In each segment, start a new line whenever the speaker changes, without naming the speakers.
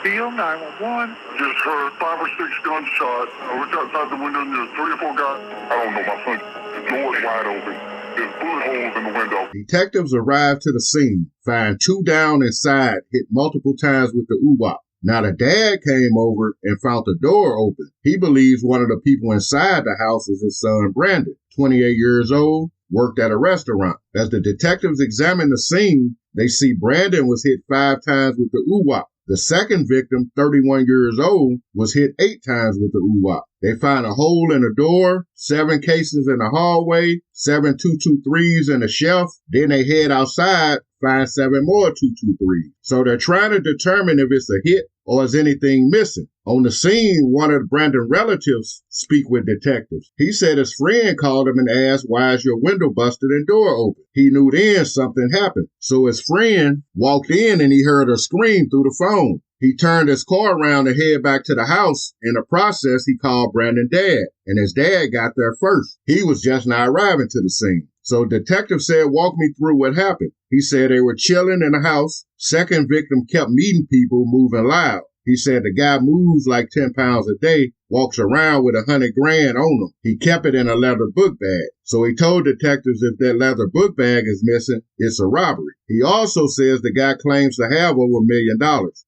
field, 911.
Just heard 5 or 6 gunshots. I looked outside the window and there's 3 or 4 guys. I don't know, my son. The door's wide open. There's bullet holes in the window.
Detectives arrive to the scene, find 2 down inside, hit multiple times with the UWOP. Now the dad came over and found the door open. He believes one of the people inside the house is his son Brandon, 28 years old, worked at a restaurant. As the detectives examine the scene, they see Brandon was hit 5 times with the UWOP. The second victim, 31 years old, was hit 8 times with the UWOP. They find a hole in the door, 7 cases in the hallway, 7 223s in the shelf. Then they head outside, find 7 more 223s. So they're trying to determine if it's a hit or is anything missing. On the scene, one of Brandon's relatives speak with detectives. He said his friend called him and asked, "Why is your window busted and door open?" He knew then something happened. So his friend walked in and he heard her scream through the phone. He turned his car around and head back to the house. In the process, he called Brandon's dad, and his dad got there first. He was just now arriving to the scene. So detective said, "Walk me through what happened." He said they were chilling in the house. Second victim kept meeting people, moving loud. He said the guy moves like 10 pounds a day, walks around with $100 grand on him. He kept it in a leather book bag. So he told detectives if that leather book bag is missing, it's a robbery. He also says the guy claims to have over $1 million.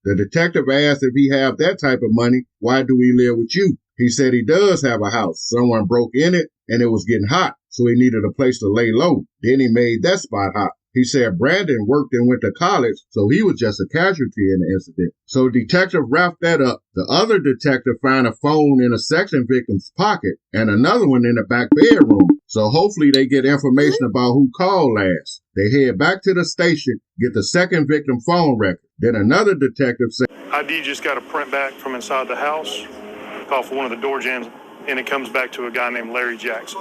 The detective asked if he have that type of money, why do he live with you? He said he does have a house. Someone broke in it and it was getting hot, so he needed a place to lay low. Then he made that spot hot. He said Brandon worked and went to college, so he was just a casualty in the incident. So detective wrapped that up. The other detective found a phone in a second victim's pocket and another one in the back bedroom. So hopefully they get information about who called last. They head back to the station, get the second victim phone record. Then another detective said,
ID just got a print back from inside the house, call for one of the door jams, and it comes back to a guy named Larry Jackson.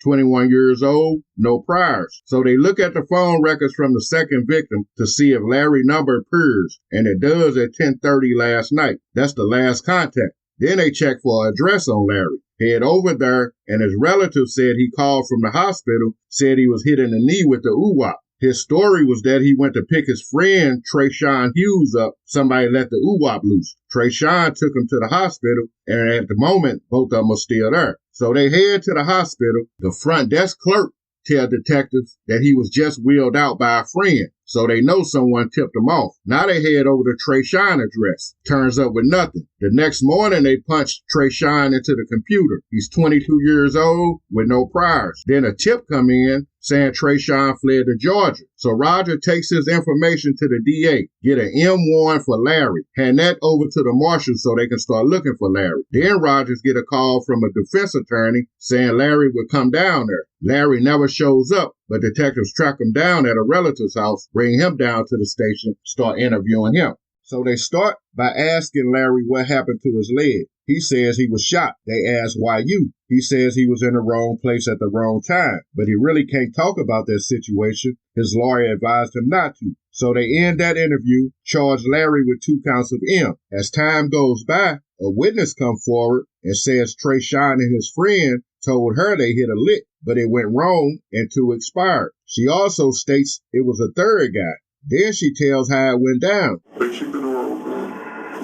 21 years old, no priors. So they look at the phone records from the second victim to see if Larry number appears, and it does at 10:30 last night. That's the last contact. Then they check for an address on Larry. Head over there, and his relative said he called from the hospital, said he was hit in the knee with the UWOP. His story was that he went to pick his friend Trayshawn Hughes up. Somebody let the UWOP loose. Trayshawn took him to the hospital, and at the moment, both of them are still there. So they head to the hospital. The front desk clerk tell detectives that he was just wheeled out by a friend, so they know someone tipped him off. Now they head over to Trayshawn address. Turns up with nothing. The next morning, they punched Trayshawn into the computer. He's 22 years old with no priors. Then a tip come in saying Trayshawn fled to Georgia. So Roger takes his information to the DA, get an M warrant for Larry, hand that over to the marshals so they can start looking for Larry. Then Rogers get a call from a defense attorney saying Larry would come down there. Larry never shows up, but detectives track him down at a relative's house, bring him down to the station, start interviewing him. So they start by asking Larry what happened to his leg. He says he was shot. They ask, "Why you?" He says he was in the wrong place at the wrong time, but he really can't talk about that situation. His lawyer advised him not to. So they end that interview, charge Larry with 2 counts of M. As time goes by, a witness comes forward and says Trayshawn and his friend told her they hit a lick, but it went wrong and 2 expired. She also states it was a third guy. Then she tells how it went down.
They kicked the door open.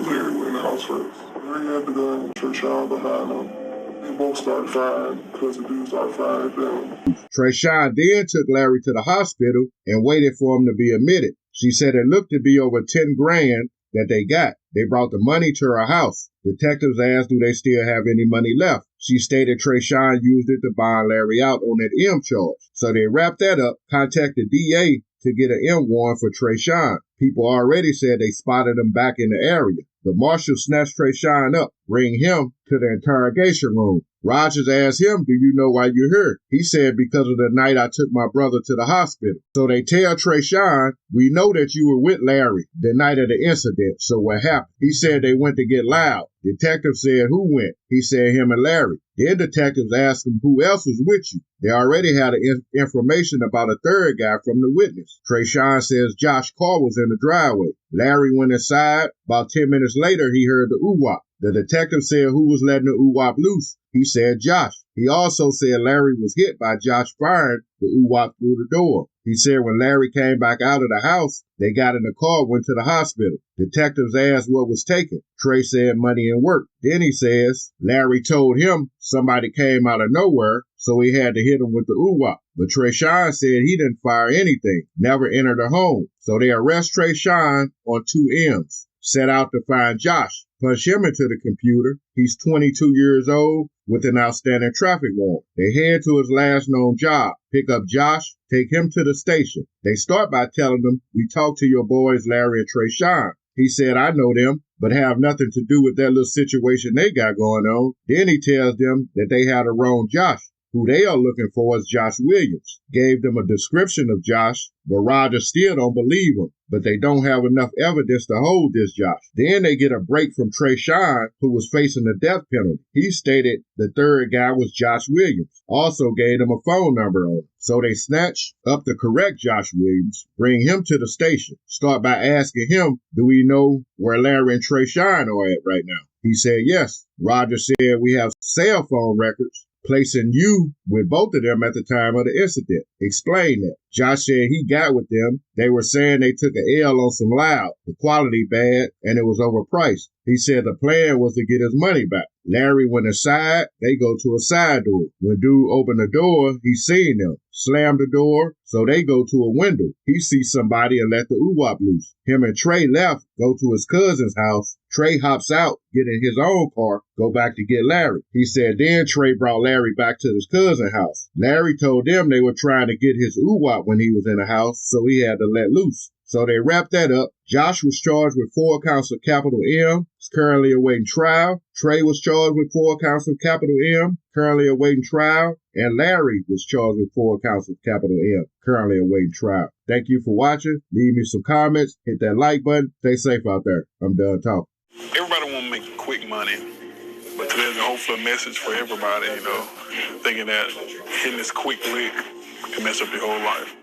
Larry went in the house first. Larry had the gun, Trayshawn behind him. They both started firing because the dude started firing at them.
Trayshawn then took Larry to the hospital and waited for him to be admitted. She said it looked to be over 10 grand that they got. They brought the money to her house. Detectives asked, do they still have any money left? She stated Trayshawn used it to bond Larry out on that M charge. So they wrapped that up, contacted DA to get an M warrant for Trayshawn. People already said they spotted him back in the area. The marshal snatched Trayshawn up, bring him to the interrogation room. Rogers asked him, do you know why you're here? He said, because of the night I took my brother to the hospital. So they tell Trayshawn, we know that you were with Larry the night of the incident, so what happened? He said they went to get loud. Detective said, who went? He said him and Larry. Then detectives asked him who else was with you. They already had information about a third guy from the witness. Trayshawn says Josh Carr was in the driveway. Larry went inside. About 10 minutes later, he heard the oo-wop. The detective said who was letting the UWAP loose. He said Josh. He also said Larry was hit by Josh firing the UWAP through the door. He said when Larry came back out of the house, they got in the car, went to the hospital. Detectives asked what was taken. Trey said money and work. Then he says Larry told him somebody came out of nowhere, so he had to hit him with the UWAP. But Trayshawn said he didn't fire anything, never entered a home. So they arrest Trayshawn on 2 M's. Set out to find Josh, punch him into the computer. He's 22 years old with an outstanding traffic warrant. They head to his last known job, pick up Josh, take him to the station. They start by telling him, we talked to your boys Larry and Trayshawn. He said, I know them, but have nothing to do with that little situation they got going on. Then he tells them that they had a wrong Josh. Who they are looking for is Josh Williams. Gave them a description of Josh, but Roger still don't believe him. But they don't have enough evidence to hold this Josh. Then they get a break from Trayshawn, who was facing the death penalty. He stated the third guy was Josh Williams. Also gave them a phone number on him. So they snatch up the correct Josh Williams, bring him to the station. Start by asking him, do we know where Larry and Trayshawn are at right now? He said yes. Roger said we have cell phone records placing you with both of them at the time of the incident. Explain that. Josh said he got with them. They were saying they took an L on some loud, the quality bad, and it was overpriced. He said the plan was to get his money back. Larry went inside. They go to a side door. When dude opened the door, he seen them. Slammed the door, so they go to a window. He sees somebody and let the UWAP loose. Him and Trey left, go to his cousin's house. Trey hops out, get in his own car, go back to get Larry. He said then Trey brought Larry back to his cousin's house. Larry told them they were trying to get his UWAP when he was in the house, so he had to let loose. So they wrapped that up. Josh was charged with 4 counts of capital M. He's currently awaiting trial. Trey was charged with 4 counts of capital M, currently awaiting trial. And Larry was charged with 4 counts of capital M, currently awaiting trial. Thank you for watching. Leave me some comments. Hit that like button. Stay safe out there. I'm done talking.
Everybody want to make quick money, but there's hopefully a message for everybody, thinking that hitting this quick lick can mess up your whole life.